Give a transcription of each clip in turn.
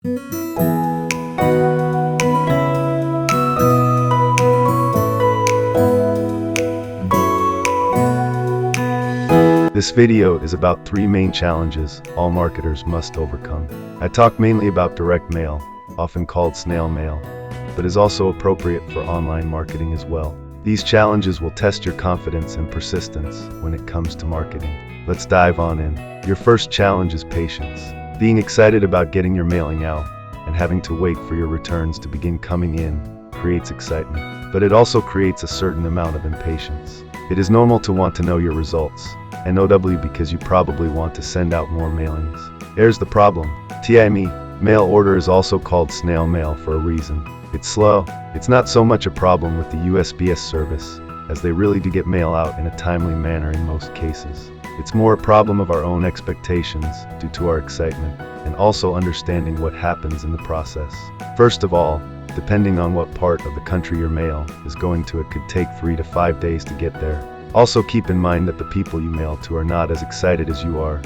This video is about 3 main challenges all marketers must overcome. I talk mainly about direct mail, often called snail mail, but is also appropriate for online marketing as well. These challenges will test your confidence and persistence when it comes to marketing. Let's dive on in. Your first challenge is patience. Being excited about getting your mailing out and having to wait for your returns to begin coming in creates excitement, but it also creates a certain amount of impatience. It is normal to want to know your results, NOW, because you probably want to send out more mailings. Here's the problem. Mail order is also called snail mail for a reason. It's slow. It's not so much a problem with the USPS service, as they really do get mail out in a timely manner in most cases. It's more a problem of our own expectations due to our excitement, and also understanding what happens in the process. First of all, depending on what part of the country your mail is going to, it could take 3 to 5 days to get there. Also keep in mind that the people you mail to are not as excited as you are,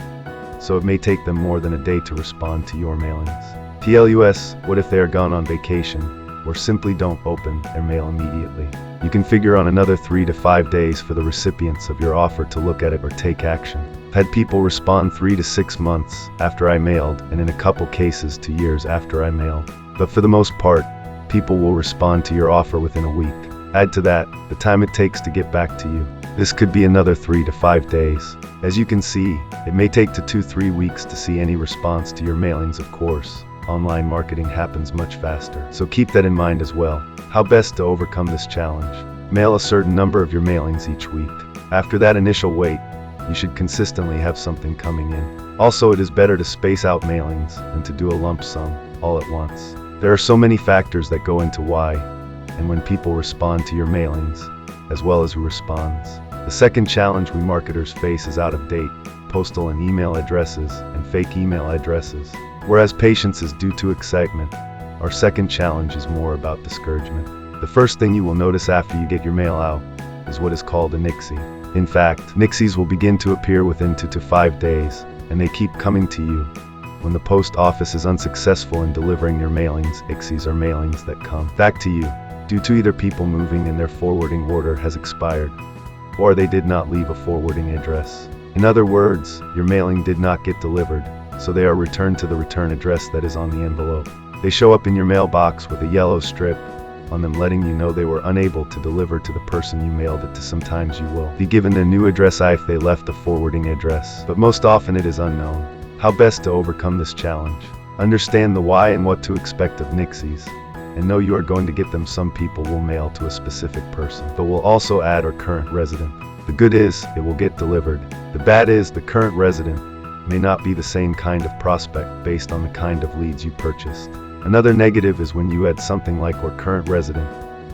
so it may take them more than a day to respond to your mailings. Plus, what if they are gone on vacation, or simply don't open their mail immediately? You can figure on another 3 to 5 days for the recipients of your offer to look at it or take action. I've had people respond 3 to 6 months after I mailed, and in a couple cases 2 years after I mailed. But for the most part, people will respond to your offer within a week. Add to that the time it takes to get back to you. This could be another 3 to 5 days. As you can see, it may take 2 to 3 weeks to see any response to your mailings. Of course, online marketing happens much faster, so keep that in mind as well. How best to overcome this challenge? Mail a certain number of your mailings each week. After that initial wait, you should consistently have something coming in. Also, it is better to space out mailings than to do a lump sum all at once. There are so many factors that go into why and when people respond to your mailings, as well as who responds. The second challenge we marketers face is out-of-date postal and email addresses and fake email addresses. Whereas patience is due to excitement, our second challenge is more about discouragement. The first thing you will notice after you get your mail out is what is called a nixie. In fact, nixies will begin to appear within 2 to 5 days, and they keep coming to you. When the post office is unsuccessful in delivering your mailings, nixies are mailings that come back to you due to either people moving and their forwarding order has expired, or they did not leave a forwarding address. In other words, your mailing did not get delivered, so they are returned to the return address that is on the envelope. They show up in your mailbox with a yellow strip on them letting you know they were unable to deliver to the person you mailed it to. Sometimes you will be given a new address if they left a forwarding address, but most often it is unknown. How best to overcome this challenge? Understand the why and what to expect of nixies, and know you are going to get them. Some people will mail to a specific person, but will also add or current resident. The good is, it will get delivered. The bad is, the current resident may not be the same kind of prospect based on the kind of leads you purchased. Another negative is when you add something like or current resident,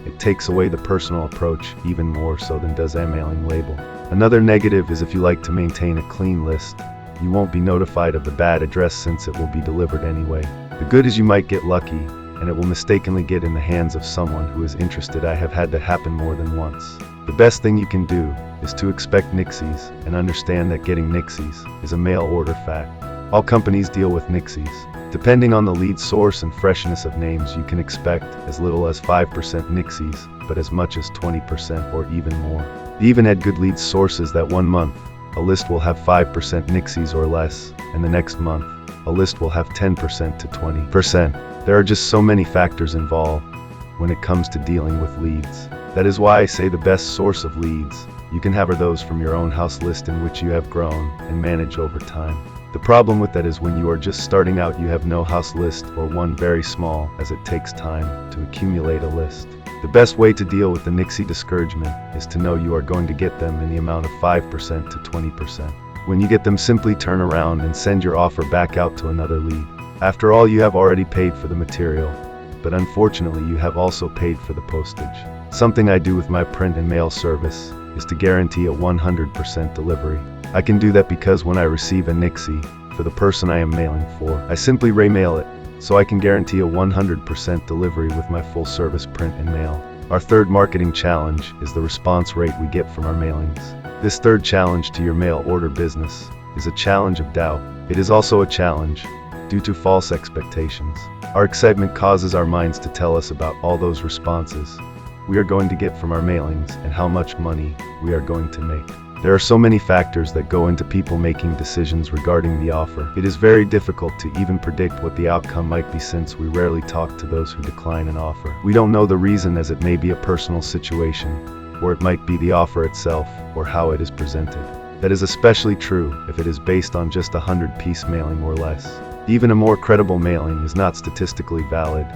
it takes away the personal approach even more so than does a mailing label. Another negative is if you like to maintain a clean list, you won't be notified of the bad address since it will be delivered anyway. The good is you might get lucky, and it will mistakenly get in the hands of someone who is interested. I have had that happen more than once. The best thing you can do is to expect nixies and understand that getting nixies is a mail order fact. All companies deal with nixies. Depending on the lead source and freshness of names, you can expect as little as 5% nixies, but as much as 20% or even more. They even had good lead sources that one month a list will have 5% nixies or less, and the next month a list will have 10% to 20%. There are just so many factors involved when it comes to dealing with leads. That is why I say the best source of leads you can have are those from your own house list in which you have grown and managed over time. The problem with that is when you are just starting out, you have no house list or one very small, as it takes time to accumulate a list. The best way to deal with the nixie discouragement is to know you are going to get them in the amount of 5% to 20%. When you get them, simply turn around and send your offer back out to another lead. After all, you have already paid for the material, but unfortunately you have also paid for the postage. Something I do with my print and mail service is to guarantee a 100% delivery. I can do that because when I receive a nixie for the person I am mailing for, I simply remail it, so I can guarantee a 100% delivery with my full service print and mail. Our third marketing challenge is the response rate we get from our mailings. This third challenge to your mail order business is a challenge of doubt. It is also a challenge due to false expectations. Our excitement causes our minds to tell us about all those responses we are going to get from our mailings and how much money we are going to make. There are so many factors that go into people making decisions regarding the offer. It is very difficult to even predict what the outcome might be, since we rarely talk to those who decline an offer. We don't know the reason, as it may be a personal situation, or it might be the offer itself, or how it is presented. That is especially true if it is based on just a 100-piece mailing or less. Even a more credible mailing is not statistically valid,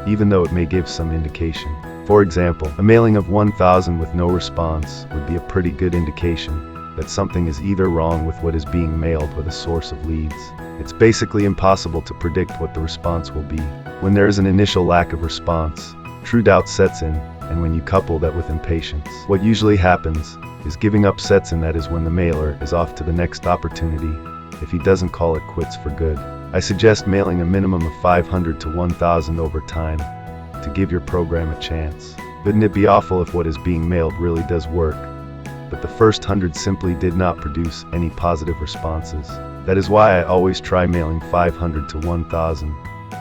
even though it may give some indication. For example, a mailing of 1,000 with no response would be a pretty good indication that something is either wrong with what is being mailed or the source of leads. It's basically impossible to predict what the response will be. When there is an initial lack of response, true doubt sets in, and when you couple that with impatience, what usually happens is giving up sets in. That is when the mailer is off to the next opportunity, if he doesn't call it quits for good. I suggest mailing a minimum of 500 to 1,000 over time to give your program a chance. Wouldn't it be awful if what is being mailed really does work, but the first 100 simply did not produce any positive responses? That is why I always try mailing 500 to 1,000,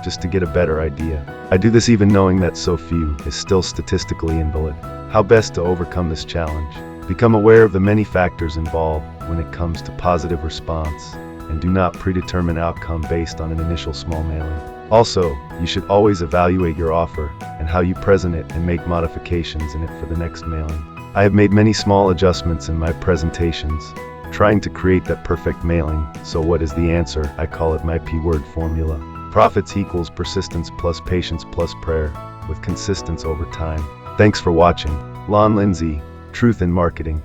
just to get a better idea. I do this even knowing that so few is still statistically invalid. How best to overcome this challenge? Become aware of the many factors involved when it comes to positive response, and do not predetermine outcome based on an initial small mailing. Also, you should always evaluate your offer and how you present it and make modifications in it for the next mailing. I have made many small adjustments in my presentations, trying to create that perfect mailing. So what is the answer? I call it my P-word formula. Profits equals persistence plus patience plus prayer, with consistence over time. Thanks for watching. Lon Lindsay, Truth in Marketing.